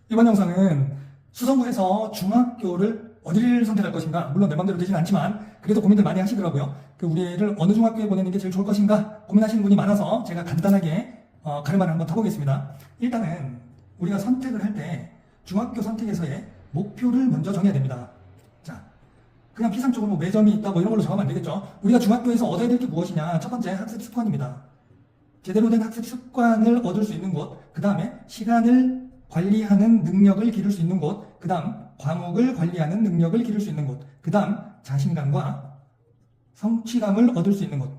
이번 영상은 수성구에서 중학교를 어디를 선택할 것인가, 물론 내 맘대로 되지는 않지만 그래도 고민들 많이 하시더라고요. 우리 애를 어느 중학교에 보내는 게 제일 좋을 것인가 고민하시는 분이 많아서 제가 간단하게 가르마를 한번 타보겠습니다. 일단은 우리가 선택을 할 때 중학교 선택에서의 목표를 먼저 정해야 됩니다. 자, 그냥 피상적으로 매점이 있다 뭐 이런 걸로 정하면 안 되겠죠. 우리가 중학교에서 얻어야 될 게 무엇이냐, 첫 번째 학습 습관입니다. 제대로 된 학습 습관을 얻을 수 있는 곳, 그 다음에 시간을 관리하는 능력을 기를 수 있는 곳, 그 다음 과목을 관리하는 능력을 기를 수 있는 곳, 그 다음 자신감과 성취감을 얻을 수 있는 곳.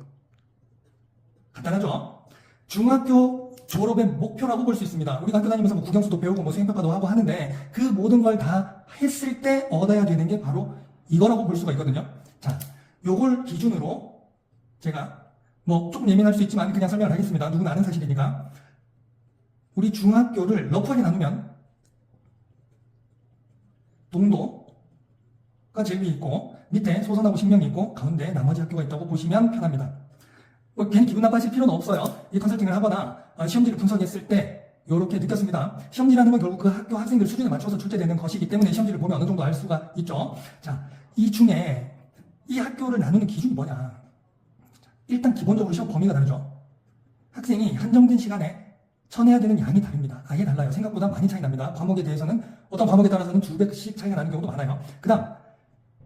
간단하죠? 중학교 졸업의 목표라고 볼 수 있습니다. 우리가 학교 다니면서 뭐 국영수도 배우고 뭐 수행평가도 하고 하는데 그 모든 걸 다 했을 때 얻어야 되는 게 바로 이거라고 볼 수가 있거든요. 자, 요걸 기준으로 제가 뭐 조금 예민할 수 있지만 그냥 설명을 하겠습니다. 누구나 아는 사실이니까. 우리 중학교를 러프하게 나누면 동도가 제일 위에 있고 밑에 소선하고 신명이 있고 가운데 나머지 학교가 있다고 보시면 편합니다. 뭐 괜히 기분 나빠하실 필요는 없어요. 이 컨설팅을 하거나 시험지를 분석했을 때 이렇게 느꼈습니다. 시험지라는 건 결국 그 학교 학생들 수준에 맞춰서 출제되는 것이기 때문에 시험지를 보면 어느 정도 알 수가 있죠. 자, 이 중에 이 학교를 나누는 기준이 뭐냐? 일단 기본적으로 시험 범위가 다르죠. 학생이 한정된 시간에 쳐내야 되는 양이 다릅니다. 아예 달라요. 생각보다 많이 차이 납니다. 과목에 대해서는 어떤 과목에 따라서는 200씩 차이가 나는 경우도 많아요. 그 다음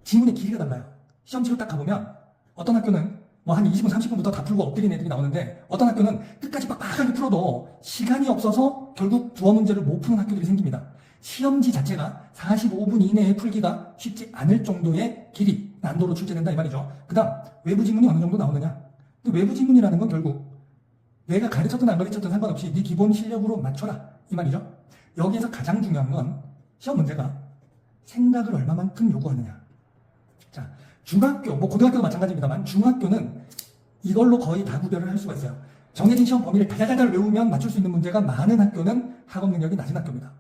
지문의 길이가 달라요. 시험지로 딱 가보면 어떤 학교는 뭐 한 20분, 30분부터 다 풀고 엎드린 애들이 나오는데 어떤 학교는 끝까지 빡빡하게 풀어도 시간이 없어서 결국 두어 문제를 못 푸는 학교들이 생깁니다. 시험지 자체가 45분 이내에 풀기가 쉽지 않을 정도의 길이, 난도로 출제된다 이 말이죠. 그 다음 외부 지문이 어느 정도 나오느냐. 근데 외부 지문이라는 건 결국 내가 가르쳤든 안 가르쳤든 상관없이 네 기본 실력으로 맞춰라 이 말이죠. 여기에서 가장 중요한 건 시험 문제가 생각을 얼마만큼 요구하느냐. 자, 중학교, 뭐 고등학교도 마찬가지입니다만 중학교는 이걸로 거의 다 구별을 할 수가 있어요. 정해진 시험 범위를 달달달 외우면 맞출 수 있는 문제가 많은 학교는 학업 능력이 낮은 학교입니다.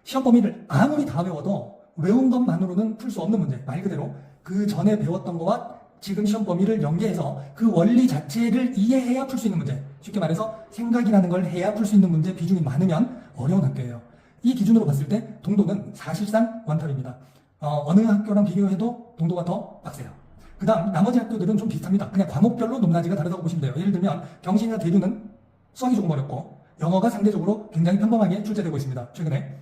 시험 범위를 아무리 다 외워도 외운 것만으로는 풀 수 없는 문제, 말 그대로 그 전에 배웠던 거와 지금 시험 범위를 연계해서 그 원리 자체를 이해해야 풀 수 있는 문제, 쉽게 말해서 생각이라는 걸 해야 풀 수 있는 문제 비중이 많으면 어려운 학교예요. 이 기준으로 봤을 때 동도는 사실상 원탑입니다. 어느 학교랑 비교해도 동도가 더 빡세요. 그 다음 나머지 학교들은 좀 비슷합니다. 그냥 과목별로 높낮이가 다르다고 보시면 돼요. 예를 들면 경신이나 대류는 수학이 조금 어렵고 영어가 상대적으로 굉장히 평범하게 출제되고 있습니다. 최근에.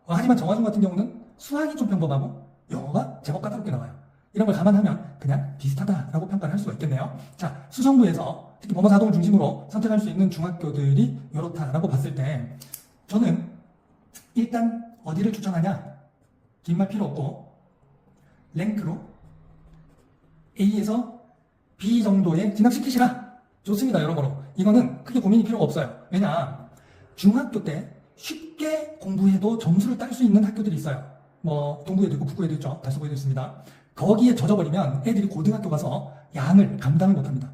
하지만 정화중 같은 경우는 수학이 좀 평범하고 영어가 제법 까다롭게 나와요. 이런 걸 감안하면 그냥 비슷하다라고 평가를 할 수가 있겠네요. 자, 수성구에서 특히 범어사동을 중심으로 선택할 수 있는 중학교들이 이렇다라고 봤을 때 저는 일단 어디를 추천하냐? 긴 말 필요 없고 랭크로 A에서 B 정도에 진학시키시라. 좋습니다. 여러모로 이거는 크게 고민이 필요가 없어요. 왜냐, 중학교 때 쉽게 공부해도 점수를 딸 수 있는 학교들이 있어요. 뭐 동구에도 있고 북구에도 있죠. 달서구에도 있습니다. 거기에 젖어버리면 애들이 고등학교 가서 양을 감당을 못합니다.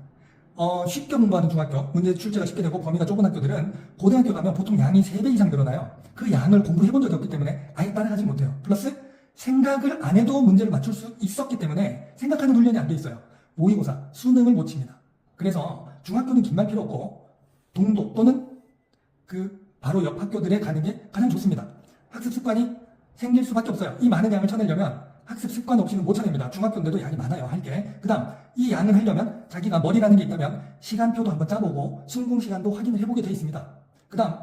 쉽게 공부하는 중학교, 문제 출제가 쉽게 되고 범위가 좁은 학교들은 고등학교 가면 보통 양이 3배 이상 늘어나요. 그 양을 공부해 본 적이 없기 때문에 아예 따라가지 못해요. 플러스 생각을 안 해도 문제를 맞출 수 있었기 때문에 생각하는 훈련이 안 돼 있어요. 모의고사, 수능을 못 칩니다. 그래서 중학교는 긴 말 필요 없고 동도 또는 그 바로 옆 학교들에 가는 게 가장 좋습니다. 학습 습관이 생길 수밖에 없어요. 이 많은 양을 쳐내려면 학습 습관 없이는 못 쳐냅니다. 중학교인데도 양이 많아요, 할 게. 그 다음, 이 양을 하려면 자기가 머리라는 게 있다면 시간표도 한번 짜보고 순공 시간도 확인을 해보게 돼 있습니다. 그 다음,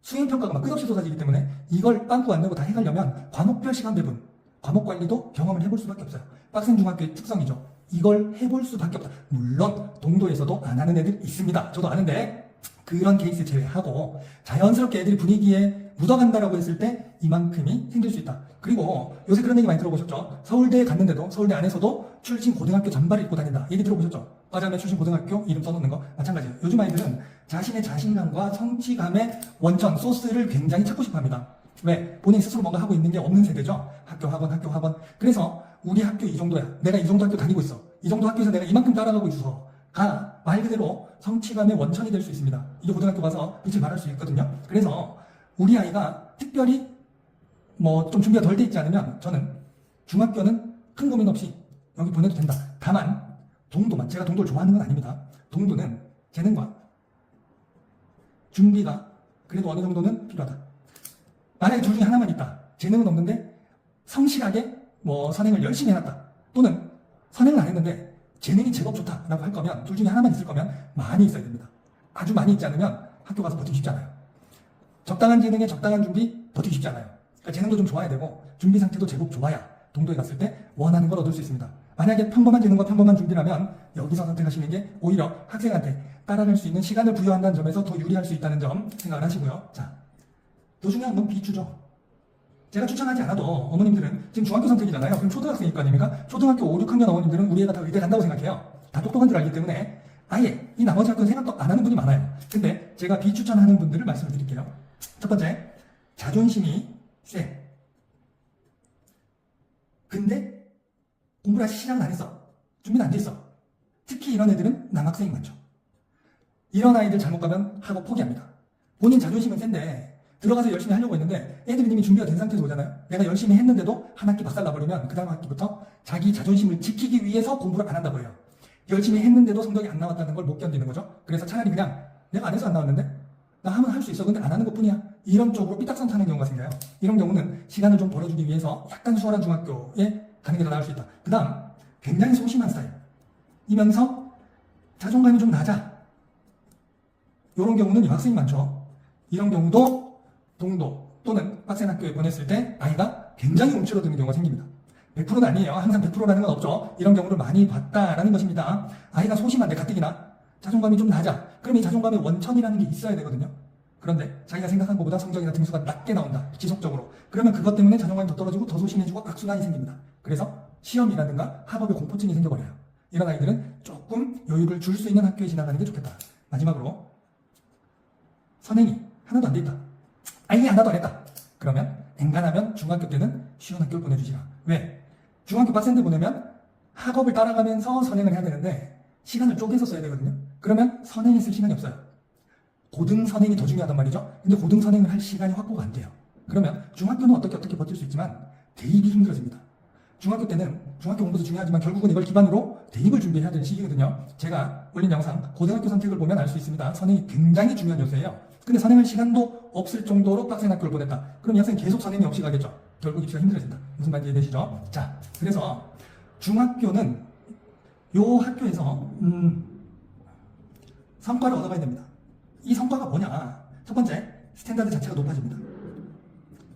수행평가가 막 끝없이 쏟아지기 때문에 이걸 빵꾸 안 내고 다 해가려면 과목별 시간 배분, 과목 관리도 경험을 해볼 수밖에 없어요. 빡센 중학교의 특성이죠. 이걸 해볼 수밖에 없다. 물론 동도에서도 안 하는 애들 있습니다. 저도 아는데 그런 케이스 제외하고 자연스럽게 애들이 분위기에 묻어간다라고 했을 때 이만큼이 생길 수 있다. 그리고 요새 그런 얘기 많이 들어보셨죠? 서울대에 갔는데도 서울대 안에서도 출신 고등학교 잠바를 입고 다닌다. 얘기 들어보셨죠? 과자매 출신 고등학교 이름 써놓는 거 마찬가지예요. 요즘 아이들은 자신의 자신감과 성취감의 원천, 소스를 굉장히 찾고 싶어 합니다. 왜? 본인 스스로 뭔가 하고 있는 게 없는 세대죠? 학교 학원. 그래서 우리 학교 이 정도야. 내가 이 정도 학교 다니고 있어. 이 정도 학교에서 내가 이만큼 따라가고 있어. 가 말 그대로 성취감의 원천이 될 수 있습니다. 이게 고등학교 가서 빛을 발할 수 있거든요. 그래서 우리 아이가 특별히 뭐 좀 준비가 덜 돼 있지 않으면 저는 중학교는 큰 고민 없이 여기 보내도 된다. 다만 동도만, 제가 동도를 좋아하는 건 아닙니다. 동도는 재능과 준비가 그래도 어느 정도는 필요하다. 만약에 둘 중에 하나만 있다. 재능은 없는데 성실하게 선행을 열심히 해놨다. 또는 선행을 안 했는데 재능이 제법 좋다라고 할 거면, 둘 중에 하나만 있을 거면 많이 있어야 됩니다. 아주 많이 있지 않으면 학교 가서 버티기 쉽지 않아요. 적당한 재능에 적당한 준비, 버티기 쉽지 않아요. 그러니까 재능도 좀 좋아야 되고 준비 상태도 제법 좋아야 동도에 갔을 때 원하는 걸 얻을 수 있습니다. 만약에 평범한 재능과 평범한 준비라면 여기서 선택하시는 게 오히려 학생한테 따라갈 수 있는 시간을 부여한다는 점에서 더 유리할 수 있다는 점 생각을 하시고요. 자, 더 중요한 건 비추죠. 제가 추천하지 않아도 어머님들은 지금 중학교 선택이잖아요. 그럼 초등학생일 거 아닙니까? 초등학교 5, 6학년 어머님들은 우리 애가 다 의대 간다고 생각해요. 다 똑똑한 줄 알기 때문에 아예 이 나머지 학교는 생각도 안 하는 분이 많아요. 근데 제가 비추천하는 분들을 말씀을 드릴게요. 첫 번째, 자존심이 세. 근데 공부를 아직 시작은 안 했어. 준비는 안 돼 있어. 특히 이런 애들은 남학생이 많죠. 이런 아이들 잘못 가면 학업 포기합니다. 본인 자존심은 센데 들어가서 열심히 하려고 했는데 애들이 이미 준비가 된 상태에서 오잖아요. 내가 열심히 했는데도 한 학기 박살나버리면 그 다음 학기부터 자기 자존심을 지키기 위해서 공부를 안 한다고 해요. 열심히 했는데도 성적이 안 나왔다는 걸 못 견디는 거죠. 그래서 차라리 그냥 내가 안 해서 안 나왔는데 나 하면 할 수 있어. 근데 안 하는 것 뿐이야. 이런 쪽으로 삐딱선 타는 경우가 생겨요. 이런 경우는 시간을 좀 벌어주기 위해서 약간 수월한 중학교에 가는 게 더 나을 수 있다. 그 다음, 굉장히 소심한 스타일. 이면서 자존감이 좀 낮아. 이런 경우는 여학생이 많죠. 이런 경우도 동도 또는 빡센 학교에 보냈을 때 아이가 굉장히 움츠러드는 경우가 생깁니다. 100%는 아니에요. 항상 100%라는 건 없죠. 이런 경우를 많이 봤다라는 것입니다. 아이가 소심한데 가뜩이나 자존감이 좀 낮아. 그럼 이 자존감의 원천이라는 게 있어야 되거든요. 그런데 자기가 생각한 것보다 성적이나 등수가 낮게 나온다. 지속적으로. 그러면 그것 때문에 자존감이 더 떨어지고 더 소심해지고 악순환이 생깁니다. 그래서 시험이라든가 학업에 공포증이 생겨버려요. 이런 아이들은 조금 여유를 줄 수 있는 학교에 지나가는 게 좋겠다. 마지막으로 선행이 하나도 안 돼 있다. 아예 하나도 안 했다. 그러면 엔간하면 중학교 때는 쉬운 학교를 보내주시라. 왜? 중학교 빡센 데 보내면 학업을 따라가면서 선행을 해야 되는데 시간을 쪼개서 써야 되거든요. 그러면 선행했을 시간이 없어요. 고등 선행이 더 중요하단 말이죠. 근데 고등 선행을 할 시간이 확보가 안 돼요. 그러면 중학교는 어떻게 버틸 수 있지만 대입이 힘들어집니다. 중학교 때는 중학교 공부도 중요하지만 결국은 이걸 기반으로 대입을 준비해야 되는 시기거든요. 제가 올린 영상 고등학교 선택을 보면 알 수 있습니다. 선행이 굉장히 중요한 요소예요. 근데 선행할 시간도 없을 정도로 빡센 학교를 보냈다. 그럼 이 학생 계속 선행이 없이 가겠죠. 결국 입시가 힘들어진다. 무슨 말인지 이해되시죠? 자, 그래서 중학교는 요 학교에서 성과를 얻어가야 됩니다. 이 성과가 뭐냐? 첫 번째, 스탠다드 자체가 높아집니다.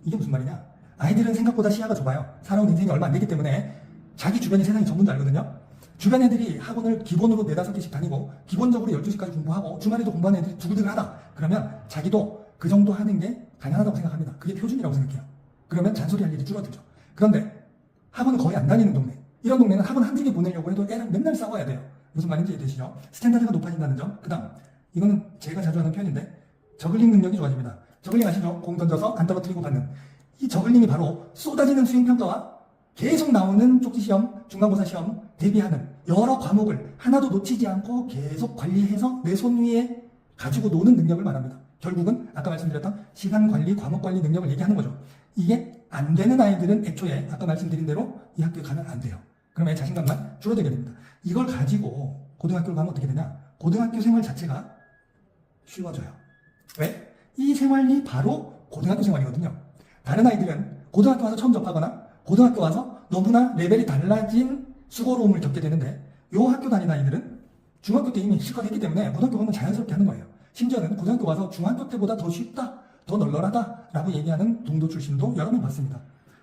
이게 무슨 말이냐? 아이들은 생각보다 시야가 좁아요. 살아온 인생이 얼마 안 되기 때문에 자기 주변이 세상이 전부인 줄 알거든요. 주변 애들이 학원을 기본으로 4-5개씩 다니고 기본적으로 12시까지 공부하고 주말에도 공부하는 애들이 두글두글하다. 그러면 자기도 그 정도 하는 게 가능하다고 생각합니다. 그게 표준이라고 생각해요. 그러면 잔소리할 일이 줄어들죠. 그런데 학원을 거의 안 다니는 동네, 이런 동네는 학원 한두 개 보내려고 해도 애랑 맨날 싸워야 돼요. 무슨 말인지 이해되시죠? 스탠다드가 높아진다는 점. 그 다음, 이거는 제가 자주 하는 표현인데 저글링 능력이 좋아집니다. 저글링 아시죠? 공 던져서 안 떨어뜨리고 받는. 이 저글링이 바로 쏟아지는 수행평가와 계속 나오는 쪽지시험, 중간고사 시험 대비하는 여러 과목을 하나도 놓치지 않고 계속 관리해서 내 손 위에 가지고 노는 능력을 말합니다. 결국은 아까 말씀드렸던 시간 관리, 과목 관리 능력을 얘기하는 거죠. 이게 안 되는 아이들은 애초에 아까 말씀드린 대로 이 학교에 가면 안 돼요. 그러면 자신감만 줄어들게 됩니다. 이걸 가지고 고등학교를 가면 어떻게 되냐? 고등학교 생활 자체가 쉬워져요. 왜? 이 생활이 바로 고등학교 생활이거든요. 다른 아이들은 고등학교 와서 처음 접하거나 고등학교 와서 너무나 레벨이 달라진 수고로움을 겪게 되는데 요 학교 다니는 아이들은 중학교 때 이미 실컷 했기 때문에 고등학교 가면 자연스럽게 하는 거예요. 심지어는 고등학교 와서 중학교 때보다 더 쉽다, 더 널널하다 라고 얘기하는 동도 출신도 여러 명 봤습니다.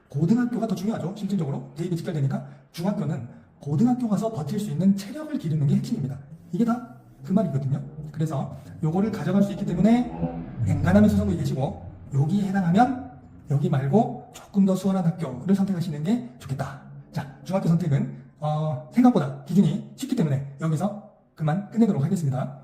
고등학교가 더 중요하죠. 실질적으로 대입이 직결되니까 중학교는 고등학교 가서 버틸 수 있는 체력을 기르는 게 핵심입니다. 이게 다 그 말이거든요. 그래서 요거를 가져갈 수 있기 때문에 엔간하면 수성도 계시고 여기에 해당하면 여기 말고 조금 더 수월한 학교를 선택하시는 게 좋겠다. 자, 중학교 선택은 생각보다 기준이 쉽기 때문에 여기서 그만 끝내도록 하겠습니다.